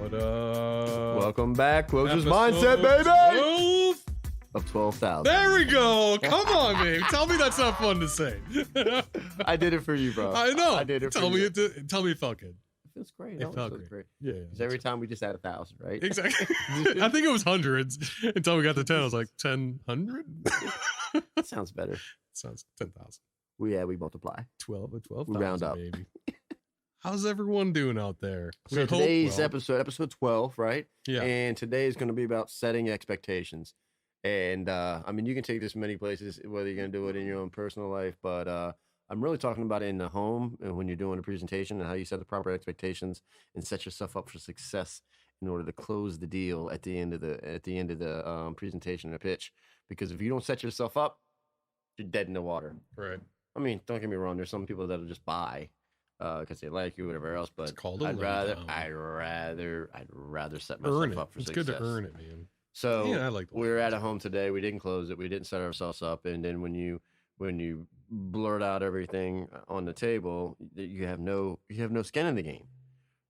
What up? Welcome back, Closers Episode Mindset, baby! 12? Of 12,000. There we go. Come on, babe. Tell me that's not fun to say. I did it for you, bro. I know. I did it tell for me you. Tell me it felt good. It feels great. It felt great. Yeah. Because every time we just add 1,000, right? Exactly. I think it was hundreds until we got to 10. I was like, 10,100? That sounds better. Sounds 10,000. We multiply. 12,000, We round up. baby. How's everyone doing out there? So We hope today's well. episode 12, right? Yeah. And today is going to be about setting expectations. And I mean, you can take this many places, whether you're going to do it in your own personal life, but I'm really talking about it in the home and when you're doing a presentation and how you set the proper expectations and set yourself up for success in order to close the deal at the end of the presentation or pitch. Because if you don't set yourself up, you're dead in the water. Right. I mean, don't get me wrong. There's some people that'll just buy because they like you, whatever else. But It's called a I'd rather set myself Earn it. up for It's success. good to earn it, man. So Yeah, I like the we were at a home today. We didn't close it. We didn't set ourselves up. And then when you blurt out everything on the table, you have no skin in the game.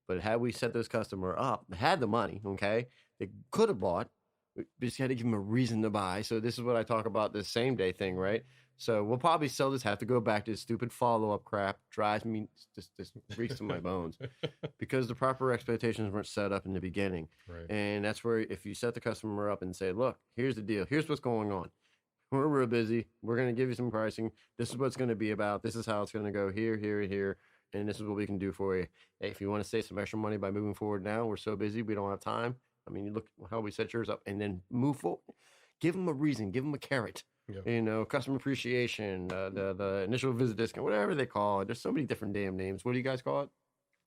But had we set this customer up, they had the money, okay, they could have bought. We just had to give them a reason to buy. So this is what I talk about, this same day thing, right? So we'll probably sell this, have to go back to this stupid follow-up crap. Drives me, just reeks to my bones. Because the proper expectations weren't set up in the beginning. Right. And that's where if you set the customer up and say, look, here's the deal. Here's what's going on. We're real busy. We're going to give you some pricing. This is what it's going to be about. This is how it's going to go here, here, here. And this is what we can do for you. Hey, if you want to save some extra money by moving forward now, we're so busy. We don't have time. I mean, you look how we set yours up and then move forward. Give them a reason. Give them a carrot. Yep. You know, customer appreciation, the initial visit discount, whatever they call it. There's so many different damn names. What do you guys call it?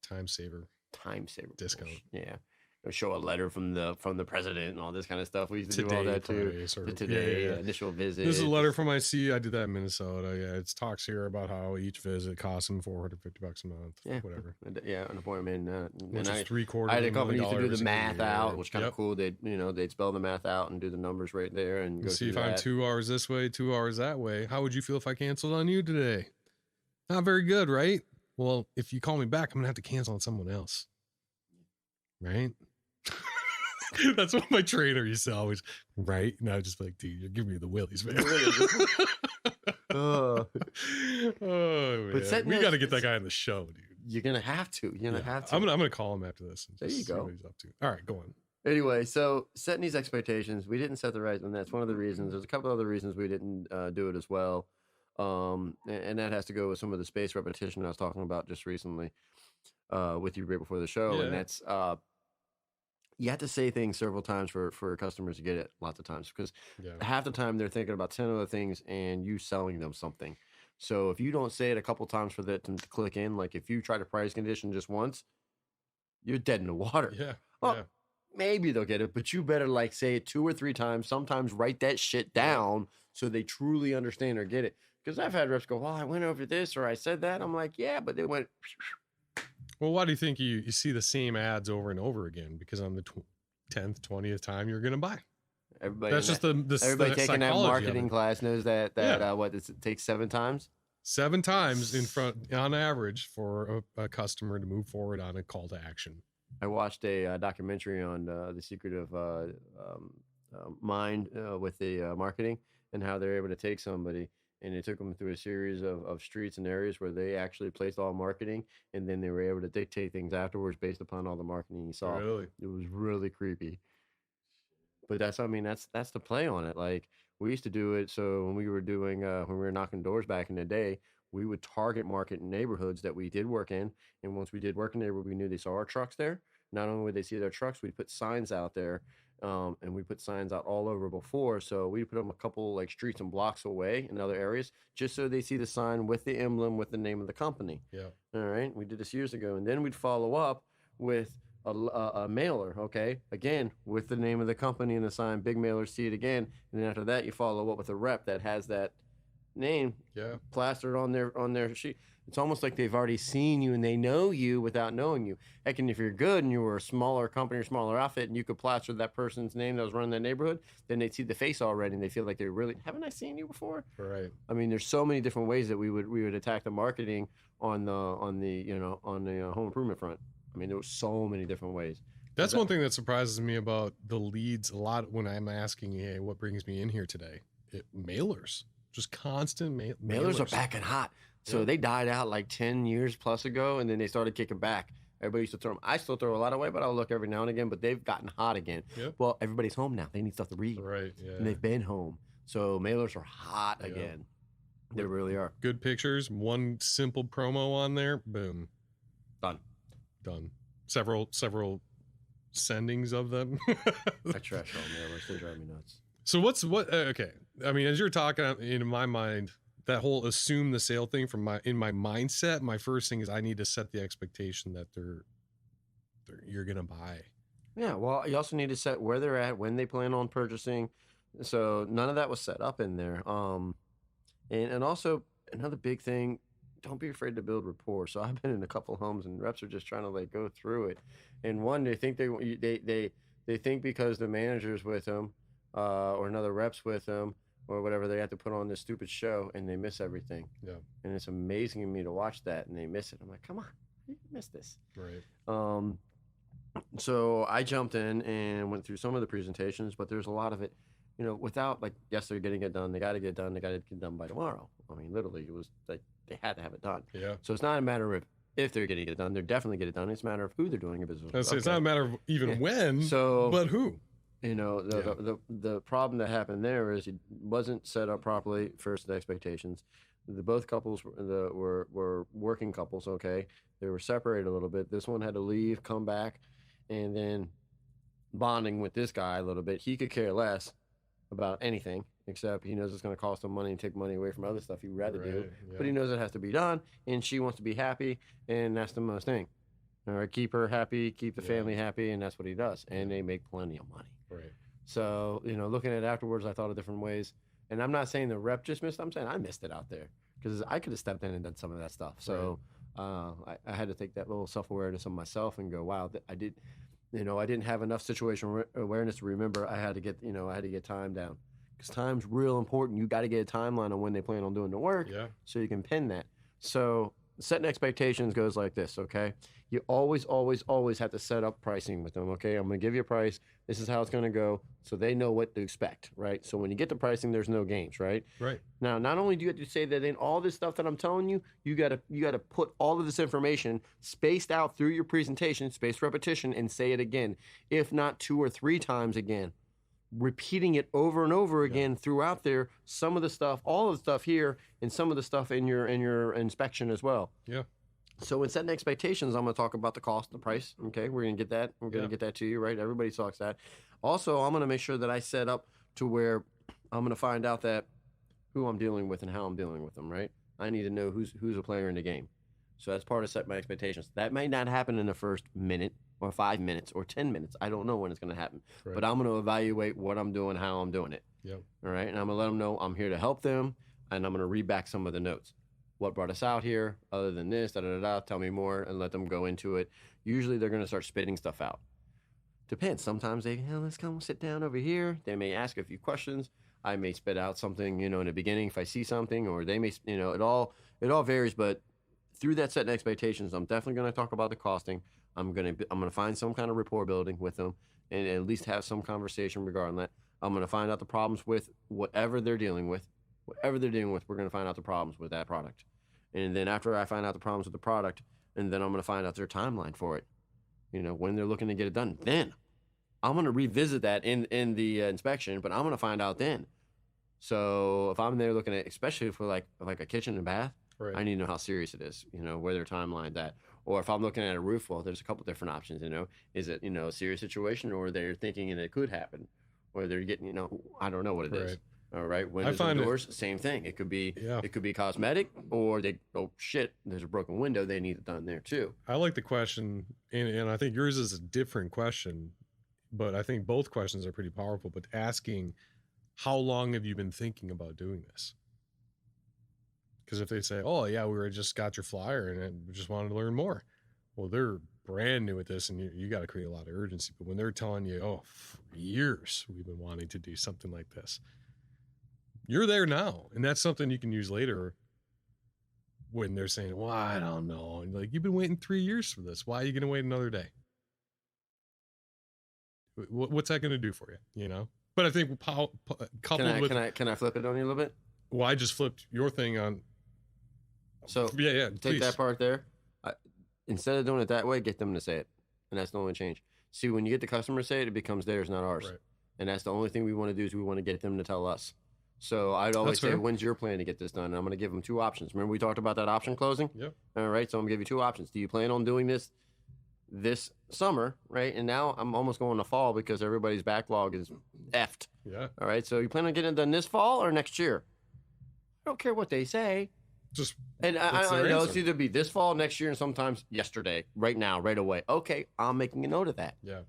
Time saver. Time saver Discount. Yeah. They'll show a letter from the president and all this kind of stuff. We used to do all that too. price or- Today, yeah. initial visit. This is a letter from IC. I did that in Minnesota. Yeah, it talks here about how each visit costs them $450 a month. Yeah. Whatever. Yeah, an appointment. Which And is $750,000. I had a company used to do the math year. out, which is kind of Yep. cool. They'd spell the math out and do the numbers right there and go See through if I'm that. 2 hours this way, 2 hours that way. How would you feel if I canceled on you today? Not very good, right? Well, if you call me back, I'm gonna have to cancel on someone else. Right? That's what my trainer used to always, right? And I was just like, dude, you're giving me the willies, man. Ugh. Oh, man. setting We those- got to get that guy on the show, dude. You're gonna have to. You're gonna Yeah. have to. I'm gonna call him after this. And There just you see go. what he's up to. All right, go on. Anyway, so setting these expectations, we didn't set the right, and that's one of the reasons. There's a couple other reasons we didn't do it as well, and that has to go with some of the spaced repetition I was talking about just recently with you right before the show, Yeah. and that's you have to say things several times for customers to get it lots of times because Yeah. half the time they're thinking about 10 other things and you selling them something. So if you don't say it a couple times for that to click in, like if you try to price condition just once, you're dead in the water. Yeah. Well, yeah. maybe they'll get it, but you better like say it 2 or 3 times. Sometimes write that shit down so they truly understand or get it. Because I've had reps go, well, I went over this or I said that. I'm like, yeah, but they went. Well, why do you think you see the same ads over and over again? Because on the 10th, 20th time, you're going to buy. Everybody, That's just the everybody the taking that psychology of marketing it. class knows that Yeah. what does it take 7 times? 7 times in front on average for a customer to move forward on a call to action. I watched a documentary on the secret of mind with the marketing and how they're able to take somebody and it took them through a series of streets and areas where they actually placed all marketing and then they were able to dictate things afterwards based upon all the marketing you saw. Really? It was really creepy. But that's the play on it. Like we used to do it. So when we were doing when we were knocking doors back in the day, we would target market neighborhoods that we did work in. And once we did work in there, we knew they saw our trucks there. Not only would they see their trucks, we'd put signs out there. And we put signs out all over before. So we put them a couple like streets and blocks away in other areas, just so they see the sign with the emblem with the name of the company. Yeah. All right. We did this years ago. And then we'd follow up with a mailer, okay? Again, with the name of the company and the sign, big mailer, see it again. And then after that, you follow up with a rep that has that name Yeah. plastered on their sheet. It's almost like they've already seen you and they know you without knowing you. Heck, and if you're good and you were a smaller company or smaller outfit and you could plaster that person's name that was running that neighborhood, then they'd see the face already and they feel like they're really, haven't I seen you before? Right. I mean, there's so many different ways that we would attack the marketing on the home improvement front. I mean, there was so many different ways. That's one thing that surprises me about the leads a lot when I'm asking, hey, what brings me in here today? Mailers, just constant Mailers are back and hot. So Yeah. they died out like 10 years plus ago, and then they started kicking back. Everybody used to throw them. I still throw a lot away, but I'll look every now and again. But they've gotten hot again. Yep. Well, everybody's home now. They need stuff to read. Right. Yeah. And they've been home. So mailers are hot Yep. again. They really are. Good pictures, one simple promo on there, boom. Done. Several sendings of them. I trash all mailers. They drive me nuts. So okay. I mean, as you're talking, in my mind, that whole assume the sale thing in my mindset, my first thing is I need to set the expectation that you're gonna buy. Yeah, well, you also need to set where they're at, when they plan on purchasing. So none of that was set up in there. And also another big thing, don't be afraid to build rapport. So I've been in a couple homes and reps are just trying to like go through it. And one, they think they think because the manager's with them, or another rep's with them, or whatever, they have to put on this stupid show and they miss everything. Yeah. And it's amazing to me to watch that and they miss it. I'm like, come on, you missed this. Right. So I jumped in and went through some of the presentations, but there's a lot of it, without like, yes, they're getting it done. They got to get it done. They got to get it done by tomorrow. I mean, literally, it was like they had to have it done. Yeah. So it's not a matter of if they're getting it done. They're definitely get it done. It's a matter of who they're doing a business with. It's not a matter of even when, but who. The problem that happened there is it wasn't set up properly. First, the expectations. Both couples were working couples. Okay, they were separated a little bit. This one had to leave, come back, and then bonding with this guy a little bit. He could care less about anything except he knows it's going to cost him money and take money away from other stuff he'd rather do. Yeah. But he knows it has to be done, and she wants to be happy, and that's the most thing. All right, keep her happy, keep the family happy, and that's what he does. And they make plenty of money. Right. So, looking at it afterwards, I thought of different ways. And I'm not saying the rep just missed. I'm saying I missed it out there because I could have stepped in and done some of that stuff. So I had to take that little self-awareness on myself and go, wow, I did. I didn't have enough situational awareness to remember I had to get time down because time's real important. You got to get a timeline on when they plan on doing the work so you can pin that. So setting expectations goes like this, okay? You always, always, always have to set up pricing with them, okay? I'm going to give you a price. This is how it's going to go, so they know what to expect, right? So when you get the pricing, there's no games, right? Right. Now, not only do you have to say that in all this stuff that I'm telling you, you got to put all of this information spaced out through your presentation, spaced repetition, and say it again, if not 2 or 3 times again. Repeating it over and over again throughout there, some of the stuff, all of the stuff here, and some of the stuff in your inspection as well. Yeah. So in setting expectations, I'm going to talk about the cost, the price. Okay, we're going to get that. We're going to get that to you, right? Everybody talks that. Also, I'm going to make sure that I set up to where I'm going to find out that who I'm dealing with and how I'm dealing with them, right? I need to know who's a player in the game. So that's part of setting my expectations. That may not happen in the first minute or 5 minutes or 10 minutes. I don't know when it's going to happen. Right. But I'm going to evaluate what I'm doing, how I'm doing it. Yep. All right? And I'm going to let them know I'm here to help them, and I'm going to read back some of the notes. What brought us out here, other than this, tell me more, and let them go into it. Usually they're going to start spitting stuff out. Depends. Sometimes let's come sit down over here. They may ask a few questions. I may spit out something, in the beginning if I see something, or they may, it all varies. But through that setting expectations, I'm definitely going to talk about the costing. I'm going to find some kind of rapport building with them, and at least have some conversation regarding that. I'm going to find out the problems with whatever they're dealing with. Whatever they're dealing with, we're going to find out the problems with that product. And then after I find out the problems with the product, and then I'm going to find out their timeline for it, when they're looking to get it done. Then I'm going to revisit that in the inspection, but I'm going to find out then. So if I'm there looking at, especially for like a kitchen and bath, I need to know how serious it is, where their timeline's at. Or if I'm looking at a roof, well, there's a couple different options, Is it, a serious situation, or they're thinking and it could happen, or they're getting, I don't know what it is. All right. Windows and doors, same thing. It could be cosmetic, or there's a broken window. They need it done there too. I like the question, and I think yours is a different question, but I think both questions are pretty powerful. But asking, how long have you been thinking about doing this? Because if they say, oh yeah, we just got your flyer and we just wanted to learn more. Well, they're brand new at this, and you got to create a lot of urgency. But when they're telling you, oh, for years we've been wanting to do something like this, you're there now, and that's something you can use later when they're saying, well, I don't know. And like, you've been waiting 3 years for this. Why are you going to wait another day? What's that going to do for you? You know. But I think coupled with can I flip it on you a little bit? Well, I just flipped your thing on. So yeah, take please. that part there. Instead of doing it that way, get them to say it, and that's the only change. See, when you get the customer to say it, it becomes theirs, not ours. Right. And that's the only thing we want to do is we want to get them to tell us. So I'd always say, when's your plan to get this done? And I'm going to give them 2 options. Remember we talked about that option closing? Yep. All right, so I'm going to give you 2 options. Do you plan on doing this summer, right? And now I'm almost going to fall because everybody's backlog is effed. Yeah. All right, so you plan on getting it done this fall or next year? I don't care what they say. Just and I know it's either be this fall, next year, and sometimes yesterday, right now, right away. Okay, I'm making a note of that. Yeah.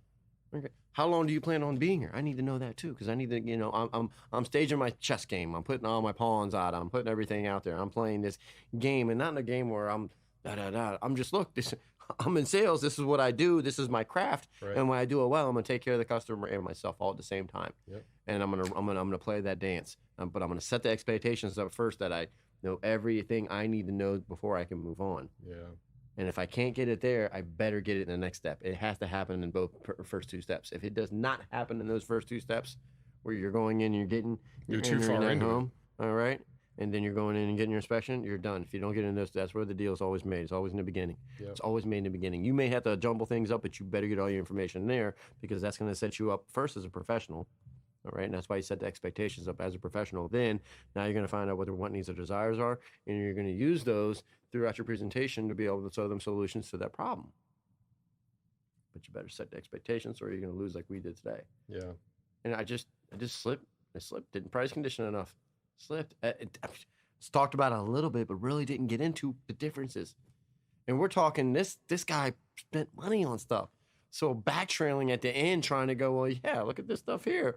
Okay. How long do you plan on being here? I need to know that too, because I need to, you know, I'm staging my chess game. I'm putting all my pawns out. I'm putting everything out there. I'm playing this game, and not in a game where I'm I'm just I'm in sales. This is what I do. This is my craft, right. And when I do it well, I'm gonna take care of the customer and myself all at the same time. Yep. And I'm gonna play that dance. But I'm gonna set the expectations up first that I know everything I need to know before I can move on. Yeah. And if I can't get it there, I better get it in the next step. It has to happen in both first 2 steps. If it does not happen in those first 2 steps, where you're going in, you're too far into home, all right, and then you're going in and getting your inspection, you're done. If you don't get in this, that's where the deal is always made. It's always in the beginning. Yep. It's always made in the beginning. You may have to jumble things up, but you better get all your information there because that's going to set you up first as a professional. All right, and that's why you set the expectations up as a professional. Then now you're going to find out what their want, needs, or desires are, and you're going to use those throughout your presentation to be able to show them solutions to that problem. But you better set the expectations, or you're going to lose like we did today. Yeah. And I just slipped. I slipped. Didn't price condition enough. Slipped. It's talked about it a little bit, but really didn't get into the differences. And we're talking this guy spent money on stuff. So backtrailing at the end, trying to go, well, yeah, look at this stuff here.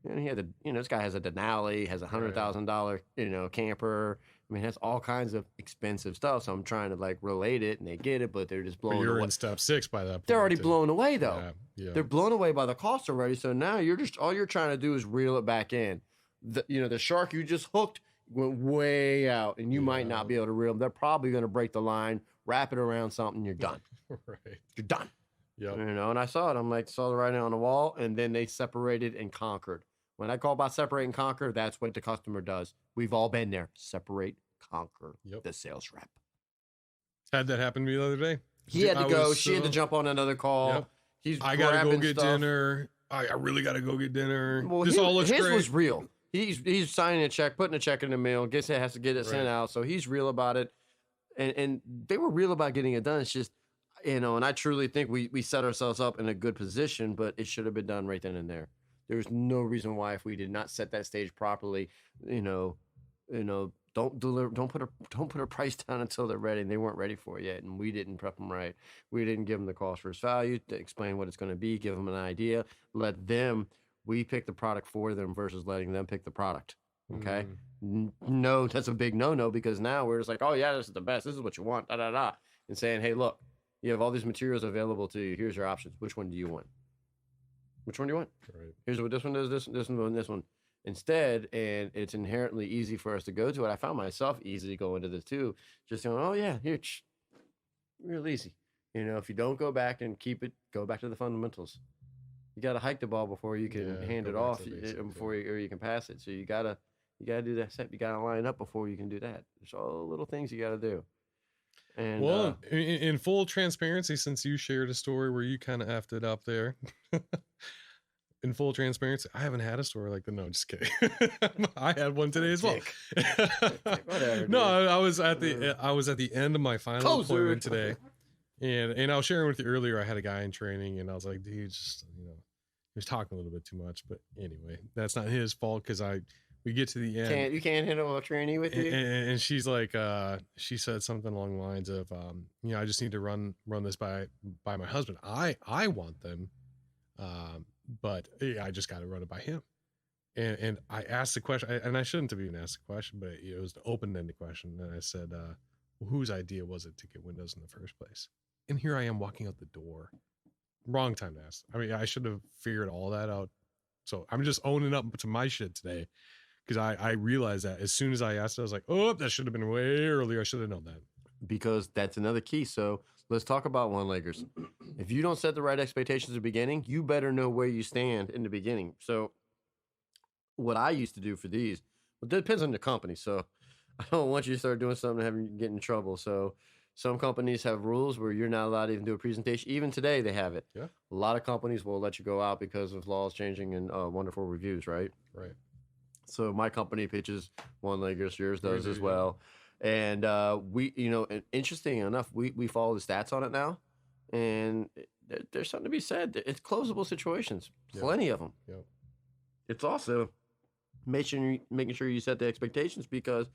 And he had this guy has a Denali, has $100,000, camper. I mean, has all kinds of expensive stuff. So I'm trying to like relate it, and they get it, but they're just blown away. You're in step 6 by that point. They're already blown away though. Yeah. They're blown away by the cost already. So now all you're trying to do is reel it back in. The shark you just hooked went way out, and you might not be able to reel them. They're probably going to break the line, wrap it around something. You're done. Right. You're done. Yeah. And I saw it. I'm like, saw the writing on the wall, and then they separated and conquered. When I call about separate and conquer, that's what the customer does. We've all been there. Separate, conquer. Yep. The sales rep. Had that happen to me the other day. He had to go. She had to jump on another call. Yep. I gotta go get dinner. I really gotta go get dinner. Well, this all looks his great. Was real. He's signing a check, putting a check in the mail. Has to get it sent out. So he's real about it, and they were real about getting it done. It's just, and I truly think we set ourselves up in a good position, but it should have been done right then and there. There's no reason why, if we did not set that stage properly, don't put a price down until they're ready. And they weren't ready for it yet, and we didn't prep them right. We didn't give them the cost versus value to explain what it's going to be, give them an idea, we pick the product for them versus letting them pick the product. Okay. No, that's a big no, because now we're just like, oh yeah, this is the best. This is what you want. And saying, hey, look, you have all these materials available to you. Here's your options. Which one do you want? Which one do you want? Right. Here's what this one does, this one, and this one. Instead, and it's inherently easy for us to go to it. I found myself easy to go into this too. Just going, oh yeah, here, real easy. If you don't go back and go back to the fundamentals. You got to hike the ball before you can hand it off, before you can pass it. So you gotta do that step. You gotta line up before you can do that. There's all the little things you gotta do. And in full transparency, since you shared a story where you kind of effed it up there, in full transparency, I haven't had a story like that. No, just kidding. I had one today as well. Whatever. No, I was at the end of my final appointment today, and I was sharing with you earlier. I had a guy in training, and I was like, dude, just he was talking a little bit too much. But anyway, that's not his fault because we get to the end. You can't handle a trainee with you. And she's like, she said something along the lines of, I just need to run this by my husband. I want them, but I just got to run it by him. And I asked the question, and I shouldn't have even asked the question, but it was the open-ended question. And I said, well, whose idea was it to get windows in the first place? And here I am walking out the door. Wrong time to ask. I mean, I should have figured all that out. So I'm just owning up to my shit today. Because I realized that as soon as I asked it, I was like, oh, that should have been way earlier. I should have known that. because that's another key. So let's talk about one-leggers. If you don't set the right expectations at the beginning, you better know where you stand in the beginning. So what I used to do for these, well, it depends on the company. So I don't want you to start doing something and having you get in trouble. So some companies have rules where you're not allowed to even do a presentation. Even today, they have it. Yeah. A lot of companies will let you go out because of laws changing and wonderful reviews, right? Right. So my company pitches one-leggers, yours We does do, as yeah. well. And we, and interesting enough, we follow the stats on it now, and there's something to be said. It's closable situations, Yep. plenty of them. Yep. It's also making sure you set the expectations, because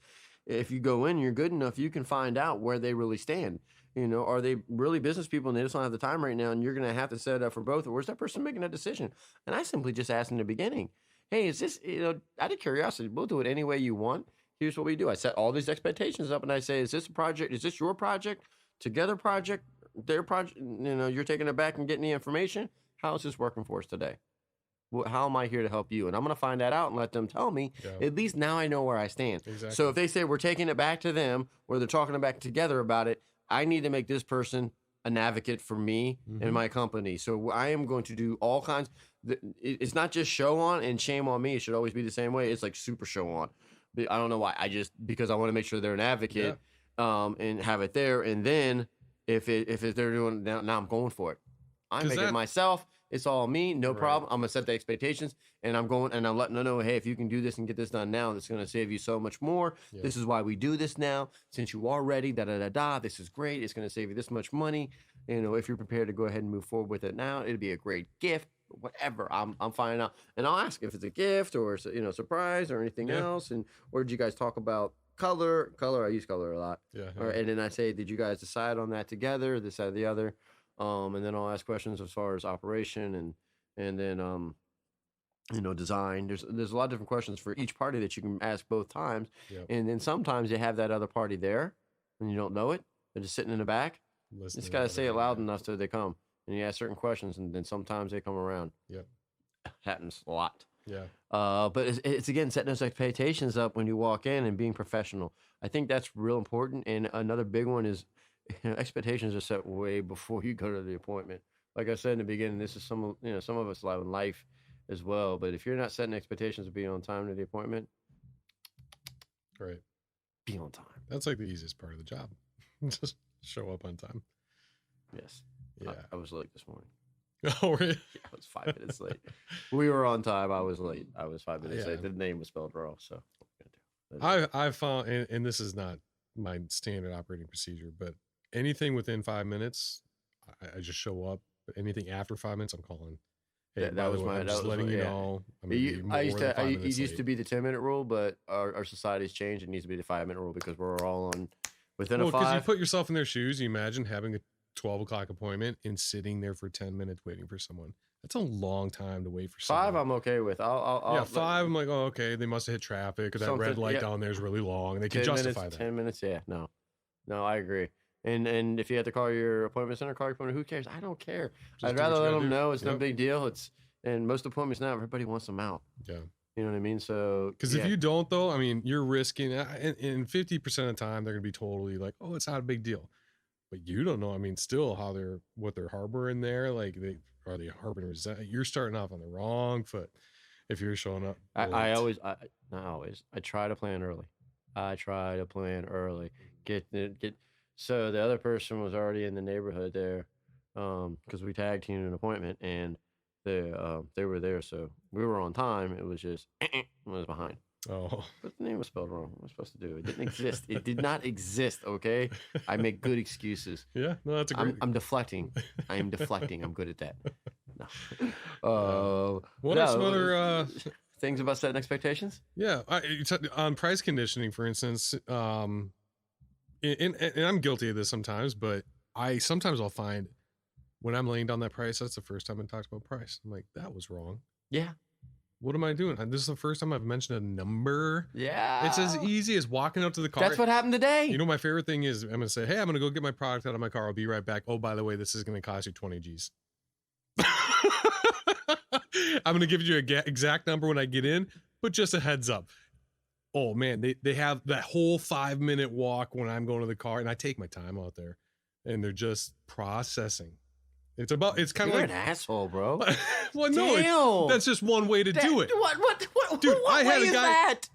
if you go in, you're good enough, you can find out where they really stand. Are they really business people and they just don't have the time right now, and you're going to have to set it up for both, or is that person making that decision? And I simply just asked in the beginning, hey, is this, out of curiosity, we'll do it any way you want. Here's what we do. I set all these expectations up and I say, is this a project? Is this your project? Together project? Their project? You're taking it back and getting the information. How is this working for us today? How am I here to help you? And I'm going to find that out and let them tell me. Yeah. At least now I know where I stand. Exactly. So if they say we're taking it back to them, or they're talking back together about it, I need to make this person an advocate for me Mhm. and my company. So I am going to do all kinds. It's not just show on and shame on me. It should always be the same way. It's like super show on. But I don't know why. Because I want to make sure they're an advocate, and have it there. And then if they're doing now I'm going for it. I'm 'Cause making it myself. It's all me, no Right. problem. I'm gonna set the expectations, and I'm going and I'm letting them know, hey, if you can do this and get this done now, that's gonna save you so much more. Yeah. This is why we do this now. Since you are ready, this is great. It's gonna save you this much money. If you're prepared to go ahead and move forward with it now, it'd be a great gift. Whatever, I'm finding out, and I'll ask if it's a gift or surprise or anything Yeah. else. And or did you guys talk about color? I use color a lot. Yeah. And then I say, did you guys decide on that together, this, that, or the other? And then I'll ask questions as far as operation and then design. There's a lot of different questions for each party that you can ask both times. Yep. And then sometimes you have that other party there and you don't know it. They're just sitting in the back. Listening Just gotta to say it everything, loud yeah. enough so they come. And you ask certain questions, and then sometimes they come around. Yep. Happens a lot. Yeah. But it's again setting those expectations up when you walk in and being professional. I think that's real important. And another big one is expectations are set way before you go to the appointment. Like I said in the beginning, this is some of us live in life as well. But if you're not setting expectations of being on time to the appointment, Right. be on time. That's like the easiest part of the job. Just show up on time. Yes. Yeah. I was late this morning. Oh, really? I was 5 minutes late. We were on time. I was late. I was 5 minutes Yeah. late. The name was spelled wrong. So what are we gonna do? I've found, and this is not my standard operating procedure, but anything within 5 minutes, I just show up. But anything after 5 minutes, I'm calling. Hey, That by the was way, my- I'm that just was letting my- you yeah. know. I'm gonna be It more than 5 used minutes to late. be the 10-minute rule, but our society's changed. It needs to be the 5-minute rule because we're all on within Well, a because you 5. put yourself in their shoes. You imagine having a 12 o'clock appointment and sitting there for 10 minutes waiting for someone. That's a long time to wait for someone. 5, I'm okay with. I'll 5, I'm like, oh, okay, they must have hit traffic, or that red Something- light yeah. down there is really long. They can 10 minutes, justify that. 10 minutes. Yeah, no, I agree. And if you have to call your appointment center, call your appointment. Who cares? I don't care. Just I'd do what rather you let gotta them do. know it's no Yep. big deal. And most appointments now, everybody wants them out. Yeah. You know what I mean? So Because if you don't, though, I mean, you're risking, in 50% of the time, they're going to be totally like, oh, it's not a big deal. But you don't know. I mean, still what they're harboring there. Like, are they harboring resentment? You're starting off on the wrong foot if you're showing up. I late. not always. I try to plan early. Get. So the other person was already in the neighborhood there, because we tag teamed an appointment and they were there, so we were on time. It was just I was behind. Oh, But the name was spelled wrong. What am I supposed to do? It didn't exist. It did not exist. Okay, I make good excuses. yeah. No, that's a great. I'm deflecting. I am deflecting. I'm good at that. What No. are some other? Things about setting expectations? Yeah, on price conditioning, for instance, and I'm guilty of this sometimes, but I'll find when I'm laying down that price, that's the first time I talked about price. I'm like, that was wrong. Yeah. What am I doing? This is the first time I've mentioned a number. Yeah. It's as easy as walking up to the car. That's what happened today. You know, my favorite thing is I'm going to say, hey, I'm going to go get my product out of my car. I'll be right back. Oh, by the way, this is going to cost you 20 G's. I'm going to give you an exact number when I get in, but just a heads up. Oh man, they have that whole 5-minute walk when I'm going to the car, and I take my time out there, and they're just processing. It's kind of You're like an asshole, bro. well, no, Damn. that's just one way to do it. What? Dude, what I had way a is guy- that?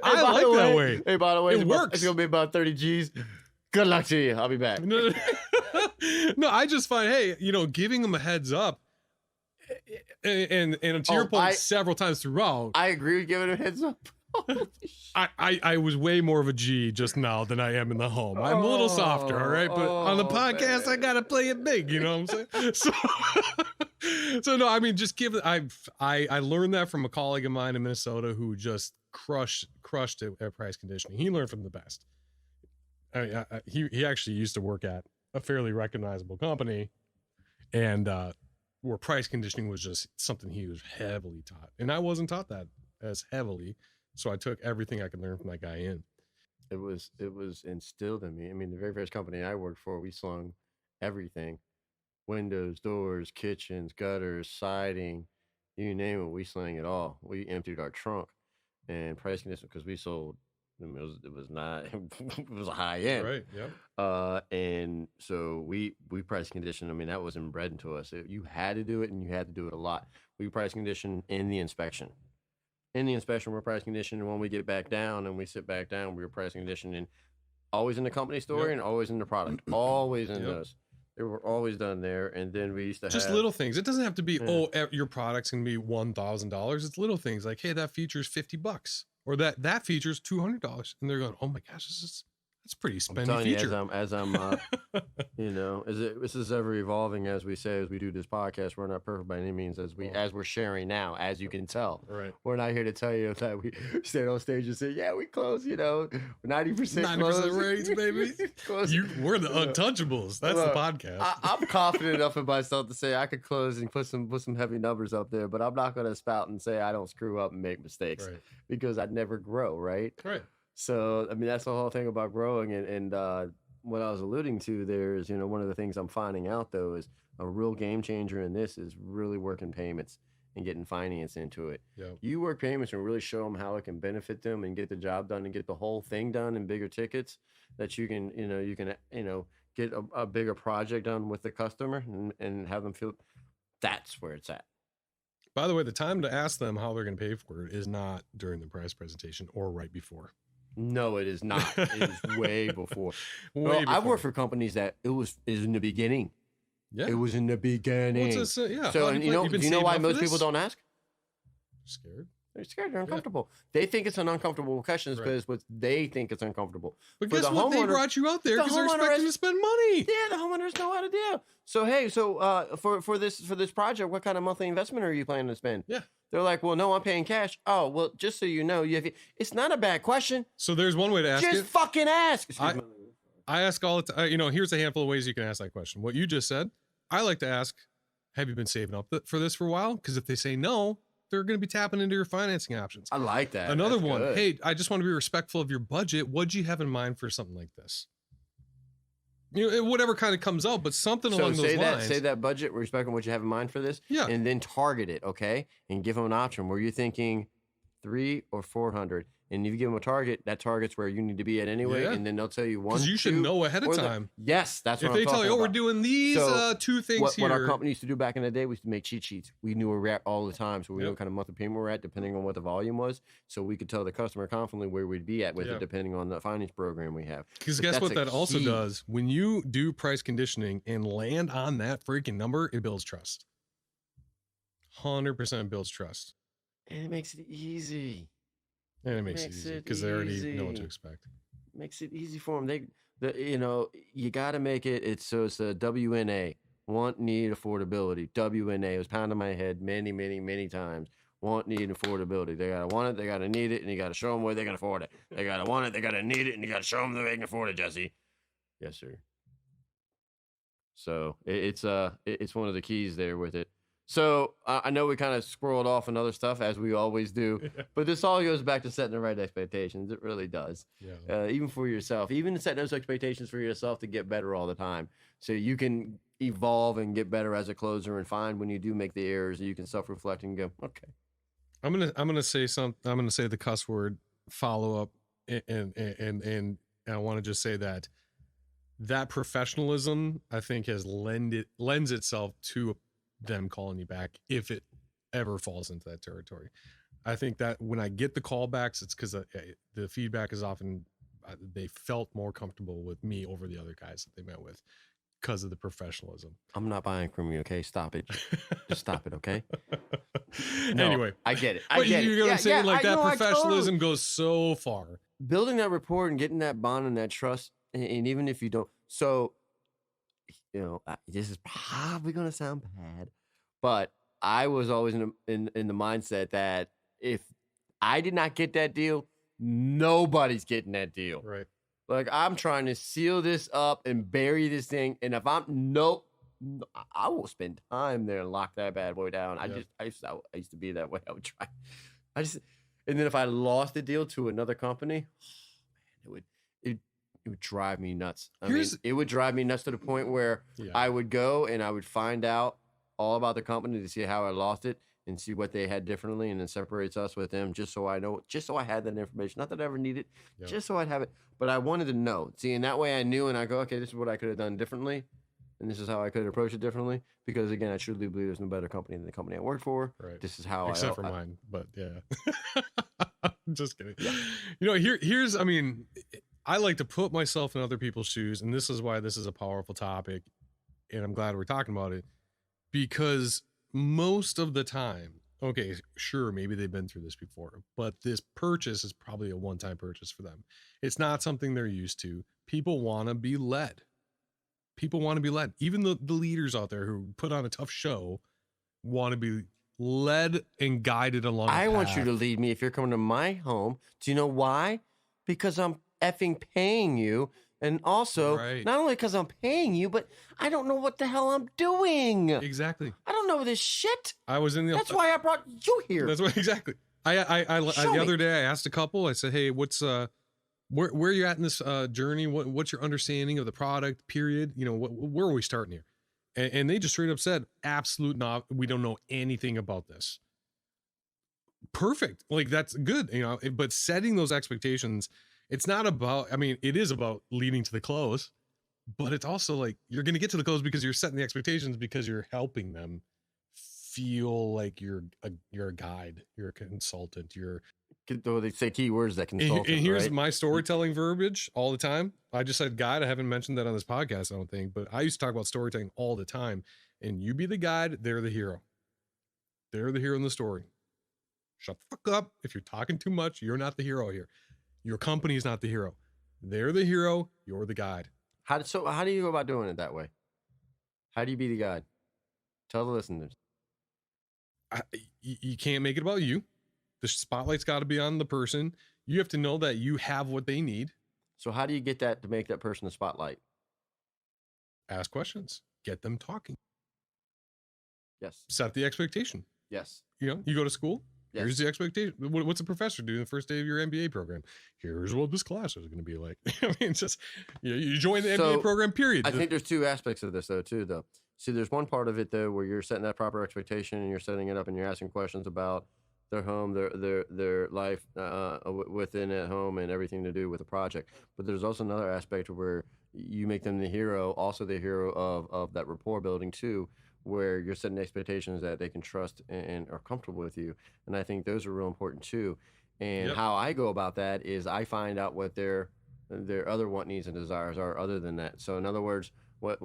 I by like the that way. Hey, by the way, It works. It's gonna be about 30 G's. Good luck to you. I'll be back. No, no, I just find, hey, giving them a heads up, and to your point, several times throughout, I agree with giving a heads up. I was way more of a G just now than I am in the home. I'm a little softer, all right, but on the podcast, I gotta play it big. You know what I'm saying? So no, I mean, just I learned that from a colleague of mine in Minnesota who just crushed it at price conditioning. He learned from the best. He actually used to work at a fairly recognizable company, and where price conditioning was just something he was heavily taught, and I wasn't taught that as heavily. So I took everything I could learn from that guy in. It was instilled in me. I mean, the very first company I worked for, we slung everything: windows, doors, kitchens, gutters, siding, you name it. We slung it all. We emptied our trunk, and price conditioning, because we sold. I mean, it was not. It was a high end, Right. Yeah. and so we price conditioned. I mean, that was inbred into us. You had to do it, and you had to do it a lot. We price conditioned in the inspection. In the inspection, we're price conditioned, and when we get back down and we sit back down, we're price conditioned, and always in the company story and always in the product, always in those. They were always done there, and then we used to just have little things. It doesn't have to be your product's gonna be $1,000. It's little things like, hey, that feature's $50, or that feature's $200, and they're going, oh my gosh, that's pretty spendy feature. As I'm this is ever evolving, as we say, as we do this podcast. We're not perfect by any means, as we're sharing now, as you can tell. Right. We're not here to tell you that we stand on stage and say, yeah, we close, 90% 90% rates, baby. We're the untouchables. That's the podcast. I'm confident enough in myself to say I could close and put some heavy numbers up there, but I'm not going to spout and say I don't screw up and make mistakes, because I'd never grow, right? Right. So, I mean, that's the whole thing about growing. And what I was alluding to there is, one of the things I'm finding out, though, is a real game changer in this is really working payments and getting finance into it. Yeah. You work payments and really show them how it can benefit them and get the job done and get the whole thing done in bigger tickets, that you can get a bigger project done with the customer and have them feel that's where it's at. By the way, the time to ask them how they're going to pay for it is not during the price presentation or right before. No, it is not. It is way before. I've worked for companies that is in the beginning. Yeah. It was in the beginning. Well, yeah. So, do you know why most people don't ask? Scared. They're scared. They're uncomfortable. They think it's an uncomfortable question because what they think it's uncomfortable. But guess what? They brought you out there because they're expecting to spend money. Yeah, the homeowners know how to deal. So, hey, for this project, what kind of monthly investment are you planning to spend? Yeah. They're like, well, no, I'm paying cash. Oh, well, just so you know, it's not a bad question. So there's one way to ask it. Just fucking ask. I ask all the time. Here's a handful of ways you can ask that question. What you just said, I like to ask, have you been saving up for this for a while? Because if they say no, they're going to be tapping into your financing options. I like that. Another That's one, good. hey, I just want to be respectful of your budget. What'd you have in mind for something like this? Whatever kind of comes out, but something along those lines. Say that budget, respecting what you have in mind for this, and then target it, okay? And give them an option where you're thinking 300 or 400, and if you give them a target, that target's where you need to be at anyway, and then they'll tell you one. Because you should know ahead of time. Yes, that's what I'm talking about. If they tell you, we're doing these two things here. What our company used to do back in the day, we used to make cheat sheets. We knew where we were at all the time, so we knew what kind of monthly payment we're at, depending on what the volume was, so we could tell the customer confidently where we'd be at with it, depending on the finance program we have. Because guess what that also does? When you do price conditioning and land on that freaking number, it builds trust. 100% builds trust. And it makes it easy. And it makes it easy because they already know what to expect. Makes it easy for them. You got to make it. It's a WNA, want, need, affordability. WNA, it was pounding my head many, many, many times. Want, need, and affordability. They got to want it, they got to need it, and you got to show them where they can afford it. They got to want it, they got to need it, and you got to show them that they can afford it, Jesse. Yes, sir. So it's one of the keys there with it. So I know we kind of squirreled off and other stuff, as we always do, but this all goes back to setting the right expectations. It really does. Yeah. Even for yourself, even setting those expectations for yourself to get better all the time, so you can evolve and get better as a closer and find when you do make the errors, and you can self-reflect and go, okay. I'm gonna say I'm gonna say the cuss word follow up, and I want to just say that professionalism, I think, lends itself to them calling you back if it ever falls into that territory. I think that when I get the callbacks, it's because the feedback is often they felt more comfortable with me over the other guys that they met with because of the professionalism. I'm not buying from you, okay? Stop it. Just stop it, okay? No, Anyway, I get it. but you know what I'm saying? Like that professionalism totally goes so far. building that rapport and getting that bond and that trust, and even if you don't, so this is probably gonna sound bad, but I was always in the mindset that if I did not get that deal, nobody's getting that deal. Right. Like, I'm trying to seal this up and bury this thing, and if I'm nope, I will spend time there and lock that bad boy down. Yep. I used to be that way. I would try. And then if I lost the deal to another company, it would drive me nuts. It would drive me nuts to the point where I would go and I would find out all about the company to see how I lost it and see what they had differently, and then separates us with them, just so I know, just so I had that information. Not that I ever needed, just so I'd have it. But I wanted to know. See, and that way I knew, and I go, okay, this is what I could have done differently, and this is how I could approach it differently. Because again, I truly believe there's no better company than the company I work for. Right. This is how except for mine, but yeah. Just kidding. Yeah. Here's I like to put myself in other people's shoes, and this is why this is a powerful topic, and I'm glad we're talking about it, because most of the time, okay, sure, maybe they've been through this before, but this purchase is probably a one-time purchase for them. It's not something they're used to. People want to be led. Even the leaders out there who put on a tough show want to be led and guided along. I want you to lead me if you're coming to my home. Do you know why? Because I'm effing paying you. And also, not only because I'm paying you, but I don't know what the hell I'm doing. Exactly. I don't know this shit. I was in the. That's why I brought you here. That's why exactly. I the other day I asked a couple. I said, "Hey, what's where are you at in this journey? What's your understanding of the product? Period. Where are we starting here?" And they just straight up said, "Absolute not. We don't know anything about this." Perfect. Like that's good. But setting those expectations. It's not about, it is about leading to the close, but it's also like you're going to get to the close because you're setting the expectations, because you're helping them feel like you're a guide, you're a consultant, they say keywords that consultant. And here's right? my storytelling verbiage all the time. I just said guide. I haven't mentioned that on this podcast, I don't think, but I used to talk about storytelling all the time. And you be the guide, they're the hero. They're the hero in the story. Shut the fuck up. If you're talking too much, you're not the hero here. Your company is not the hero. They're the hero. You're the guide. How do you go about doing it that way? How do you be the guide? Tell the listeners. You can't make it about you. The spotlight's got to be on the person. You have to know that you have what they need. So how do you get that to make that person the spotlight? Ask questions. Get them talking. Yes. Set the expectation. Yes. You go to school. Yes. Here's the expectation. What's a professor do the first day of your MBA program? Here's what this class is going to be like. Just you join the MBA program. Period. I think there's two aspects of this though. See, there's one part of it though where you're setting that proper expectation and you're setting it up and you're asking questions about their home, their life within at home, and everything to do with the project. But there's also another aspect where you make them the hero, also the hero of that rapport building too, where you're setting expectations that they can trust and are comfortable with you. And I think those are real important too. And how I go about that is I find out what their other want, needs, and desires are other than that. So in other words, what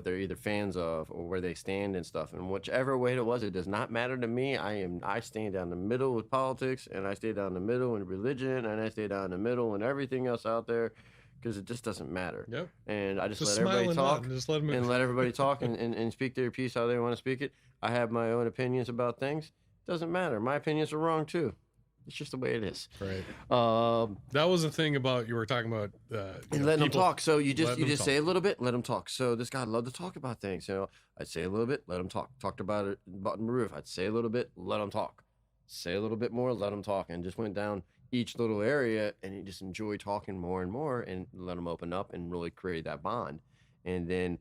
they're either fans of or where they stand and stuff. And whichever way it was, it does not matter to me. I stand down the middle with politics, and I stay down the middle in religion, and I stay down the middle and everything else out there. Because it just doesn't matter. Yep. And I just let everybody talk and let everybody talk and speak their piece how they want to speak it. I have my own opinions about things. Doesn't matter. My opinions are wrong too. It's just the way it is. Right. That was the thing about, you were talking about and letting them talk. So you just say a little bit, let them talk. So this guy loved to talk about things. I'd say a little bit, let him talk. Talked about it about the roof. I'd say a little bit, let him talk. Say a little bit more, let him talk, and just went down each little area, and he just enjoyed talking more and more, and let them open up and really create that bond. And then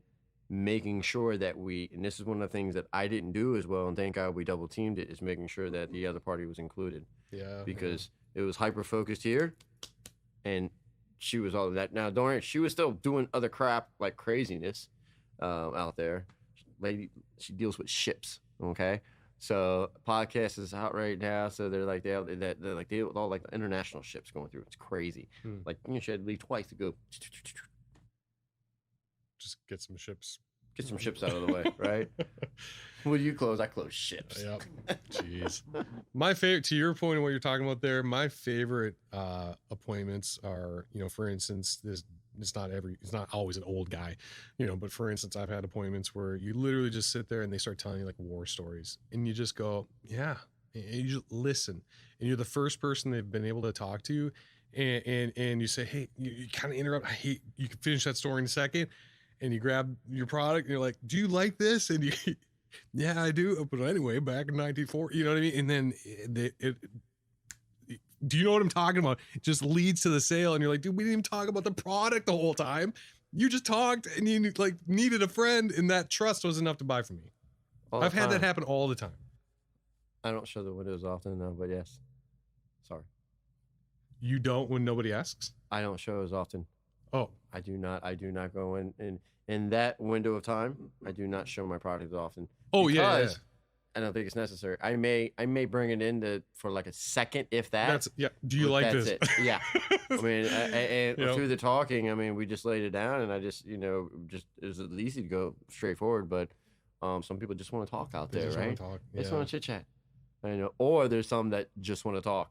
making sure that and this is one of the things that I didn't do as well, and thank God we double teamed it, is making sure that the other party was included. Yeah. Because It was hyper focused here, and she was all of that. Now, Dorian, she was still doing other crap like craziness out there. Lady, she deals with ships. Okay, so podcast is out right now. So they're like they're like they with all like the international ships going through. It's crazy. Like she had to leave twice to go. Just get some ships. Get some ships out of the way, right? When you close, I close ships. Yep. Jeez. My favorite, to your point of what you're talking about there, my favorite appointments are, for instance, it's not always an old guy, but for instance, I've had appointments where you literally just sit there and they start telling you like war stories and you just go, yeah, and you just listen, and you're the first person they've been able to talk to, and you say, hey, you kind of interrupt. Hey, you can finish that story in a second. And you grab your product and you're like, do you like this? And you, yeah, I do. But anyway, back in 1994, you know what I mean? And then do you know what I'm talking about? It just leads to the sale. And you're like, dude, we didn't even talk about the product the whole time. You just talked and you like needed a friend, and that trust was enough to buy for me. I've had that happen all the time. I don't show the windows often, though, but yes. Sorry. You don't when nobody asks? I don't show as often. Oh, I do not go in that window of time. I do not show my product often. Oh, yeah. I don't think it's necessary. I may bring it in for like a second, if that. Do you like this? It. Yeah. I mean, and through the talking, I mean, we just laid it down, and I just, just it was easy to go straightforward. But some people just want to talk out there, right? They just want to chit chat. Or there's some that just want to talk.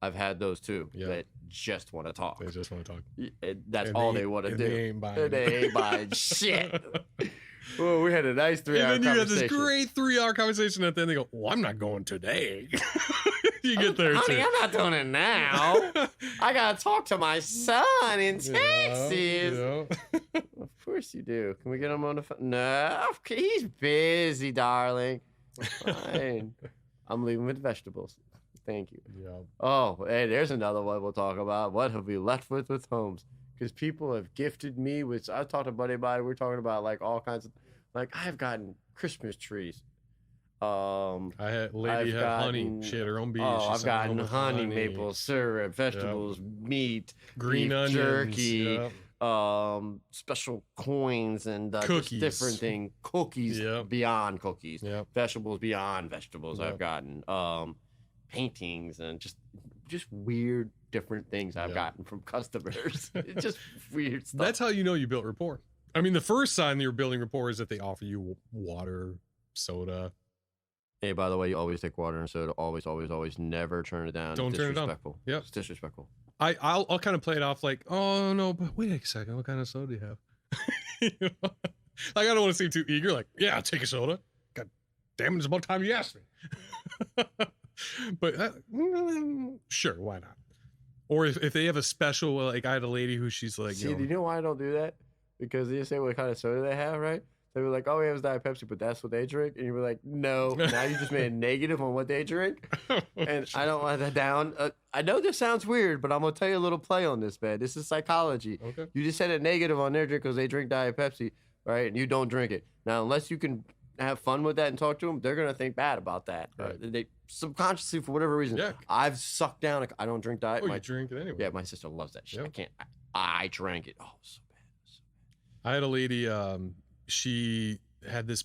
I've had those too that just want to talk. They just want to talk. That's all they want to do. They ain't buying shit. Well, we had a nice 3-hour conversation. And then you had this great 3-hour conversation at the end. They go, well, I'm not going today. You get there honey, too. I'm not doing it now. I got to talk to my son in Texas. Yeah. Of course you do. Can we get him on the phone? No, he's busy, darling. Fine. I'm leaving with vegetables. Thank you. Yeah. Oh, hey, there's another one we'll talk about. What have we left with homes? Because people have gifted me with. I talked to Buddy about it. We're talking about like all kinds of, like I've gotten Christmas trees. Honey. She had her own bees. Oh, I've gotten honey, maple syrup, vegetables, meat, green onions, jerky, special coins, and cookies, different thing. Cookies beyond cookies. Vegetables beyond vegetables. I've gotten paintings and just weird different things I've gotten from customers. It's just weird stuff. That's how you built rapport. I mean, the first sign that you're building rapport is that they offer you water, soda. Hey, by the way, you always take water and soda. Always, always, always. Never turn it down. Don't turn it down. Yep. It's disrespectful. I'll kind of play it off like, oh no, but wait a second, what kind of soda do you have? Like, I don't want to seem too eager. Like, yeah, I'll take a soda. God damn it, it's about time you asked me. But sure, why not? Or if they have a special, like I had a lady who she's like, see, do you know why I don't do that? Because they say what kind of soda they have, right? They were like, oh, it was Diet Pepsi, but that's what they drink. And you were like, no, now you just made a negative on what they drink. And I don't want that down. I know this sounds weird, but I'm going to tell you a little play on this, man. This is psychology. Okay. You just said a negative on their drink because they drink Diet Pepsi, right? And you don't drink it. Now, unless you can have fun with that and talk to them, they're going to think bad about that. Right. They subconsciously, for whatever reason, I've sucked down. I don't drink Diet. You drink it anyway. Yeah, my sister loves that shit. I can't. I drank it. Oh, so bad. I had a lady, she had this,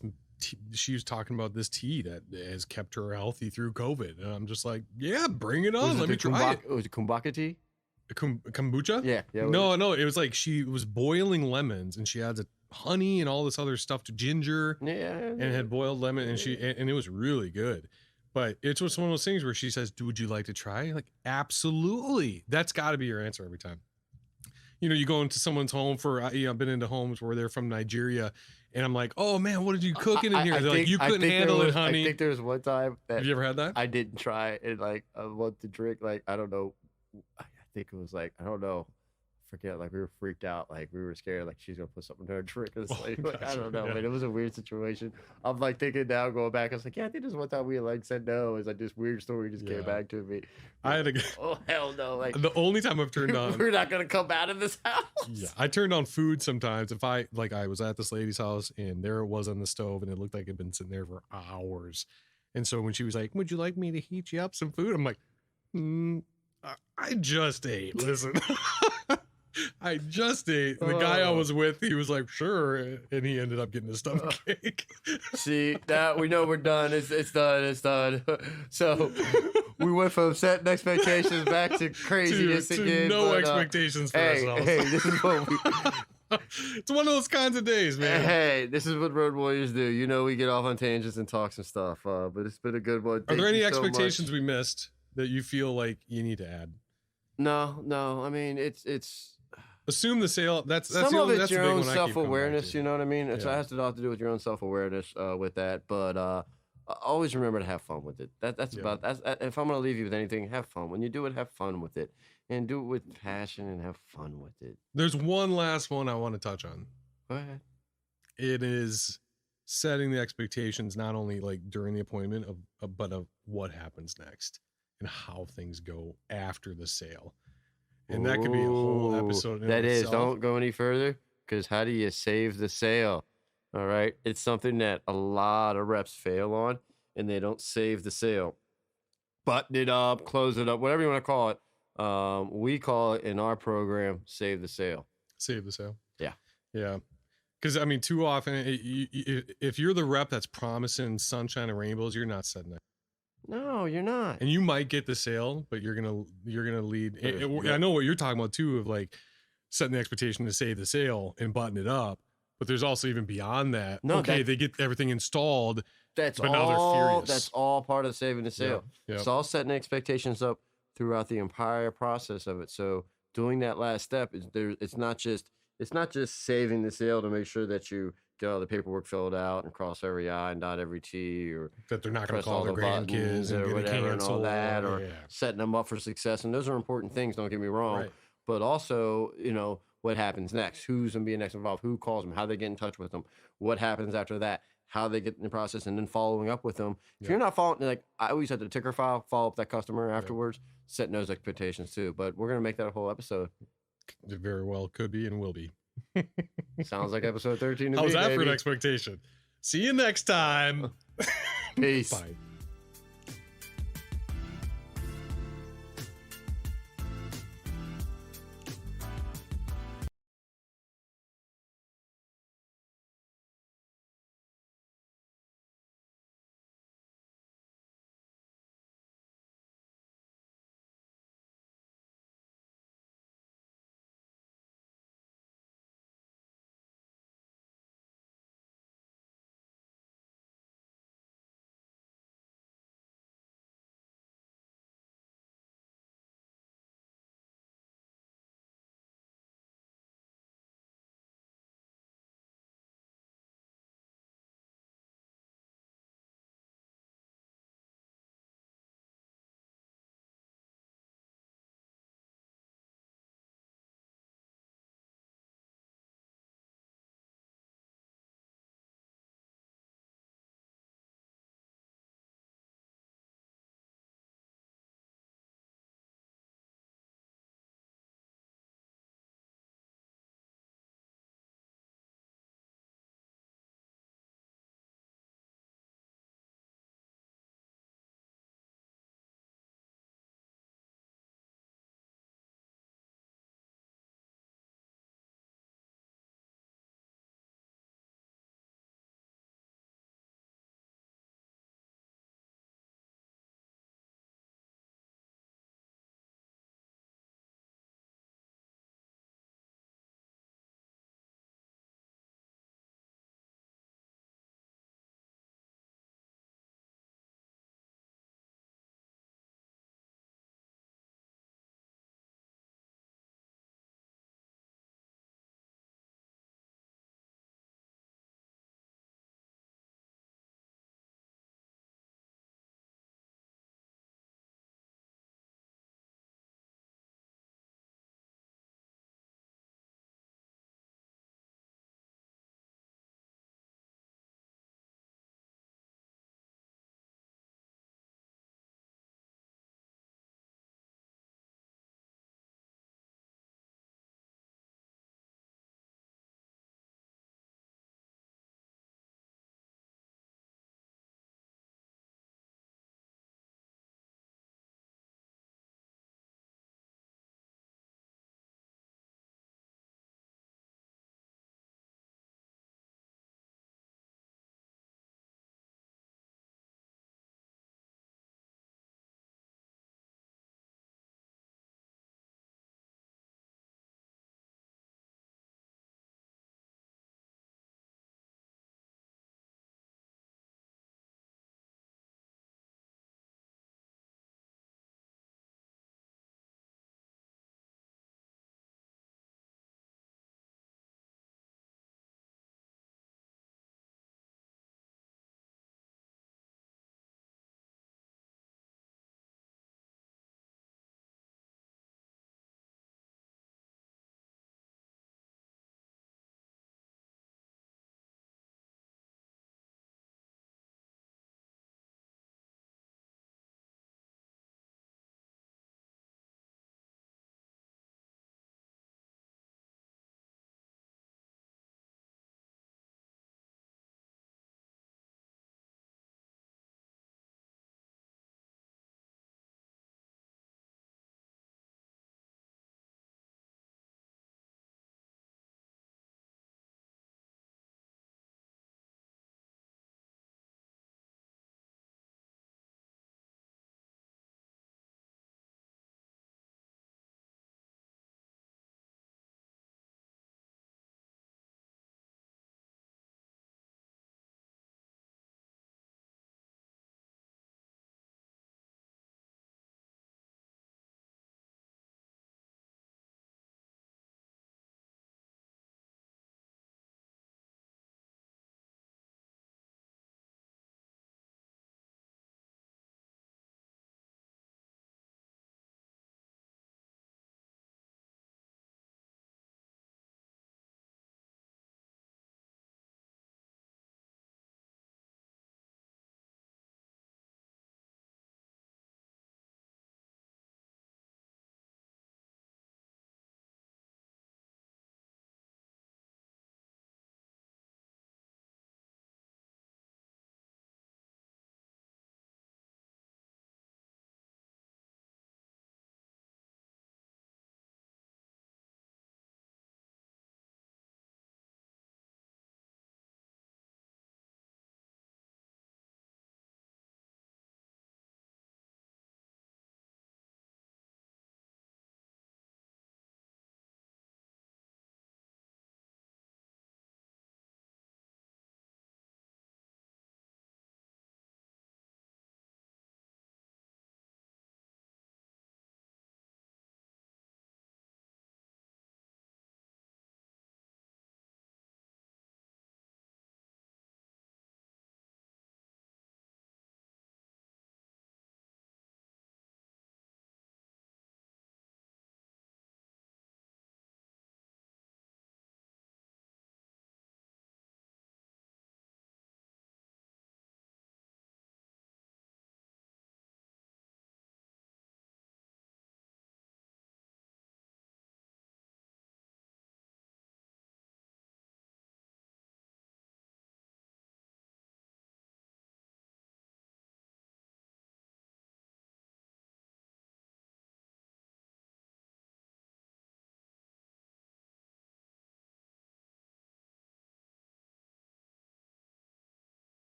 she was talking about this tea that has kept her healthy through COVID. And I'm just like, yeah, bring it on. Let me try it. Was it kumbaka tea? Kombucha? Yeah. No. It was like she was boiling lemons and she adds honey and all this other stuff to ginger. Yeah. And it had boiled lemon and and it was really good. But it's just one of those things where she says, would you like to try? Like, absolutely. That's got to be your answer every time. You go into someone's home for, I've been into homes where they're from Nigeria and I'm like, oh man, what are you cooking in here? They're like, you couldn't handle it, honey. I think there was one time that. Have you ever had that? I didn't try it. Like, I want to drink, like, I don't know. I think it was like, I don't know. Forget, like we were freaked out, like we were scared, like she's gonna put something in her drink. I don't know, man. It was a weird situation. I'm like thinking now, going back, I was like, yeah, I think this one time we like said no. It's like this weird story just came back to me. I had oh hell no! Like the only time I've turned on, we're not gonna come out of this house. Yeah, I turned on food sometimes. If I was at this lady's house and there it was on the stove and it looked like it'd been sitting there for hours, and so when she was like, "Would you like me to heat you up some food?" I'm like, I just ate. Listen, I just ate. The guy I was with, he was like, sure. And he ended up getting a stomach ache. See, that we know we're done. It's done. It's done. So we went from setting expectations back to craziness to again. no but, expectations for hey, ourselves. hey, this is what we. It's one of those kinds of days, man. Hey, this is what Road Warriors do. You know, we get off on tangents and talk some stuff. But it's been a good one. Are there any Thank you so expectations much. we missed that you feel like you need to add? No. I mean, it's Assume the sale. That's some the of only, it's that's the your big own one I keep coming back self-awareness. to. You know what I mean? It Yeah. has a lot to do with your own self-awareness with that. But always remember to have fun with it. That's Yeah. about that's if I'm gonna leave you with anything, have fun. When you do it, have fun with it, and do it with passion and have fun with it. There's one last one I want to touch on. Go ahead. It is setting the expectations not only like during the appointment but of what happens next and how things go after the sale. And that could be a whole Ooh, episode. in That is, itself. don't go any further because how do you save the sale? All right. It's something that a lot of reps fail on and they don't save the sale. Button it up, close it up, whatever you want to call it. We call it in our program, save the sale. Save the sale. Yeah. Yeah. Because I mean, too often, if you're the rep that's promising sunshine and rainbows, you're not setting that. No, you're not. And you might get the sale, but you're gonna lead. Yeah. I know what you're talking about too, of like setting the expectation to save the sale and button it up. But there's also even beyond that. No, okay, they get everything installed. That's But now they're all. furious. That's all part of saving the sale. Yeah. It's all setting expectations up throughout the entire process of it. So doing that last step is there. It's not just saving the sale to make sure that you get all the paperwork filled out and cross every I and dot every T, or That they're not going press to call all their the buttons grandkids and or get a whatever and all cancel that, or yeah. setting them up for success. And those are important things. Don't get me wrong. Right. But also, what happens next? Who's going to be next involved? Who calls them? How they get in touch with them? What happens after that? How they get in the process, and then following up with them. If you're not following, like I always had the ticker file, follow up that customer afterwards, setting those expectations too. But we're going to make that a whole episode. It very well could be and will be. Sounds like episode 13 to How's me, that for an baby. expectation? See you next time. Peace. Bye.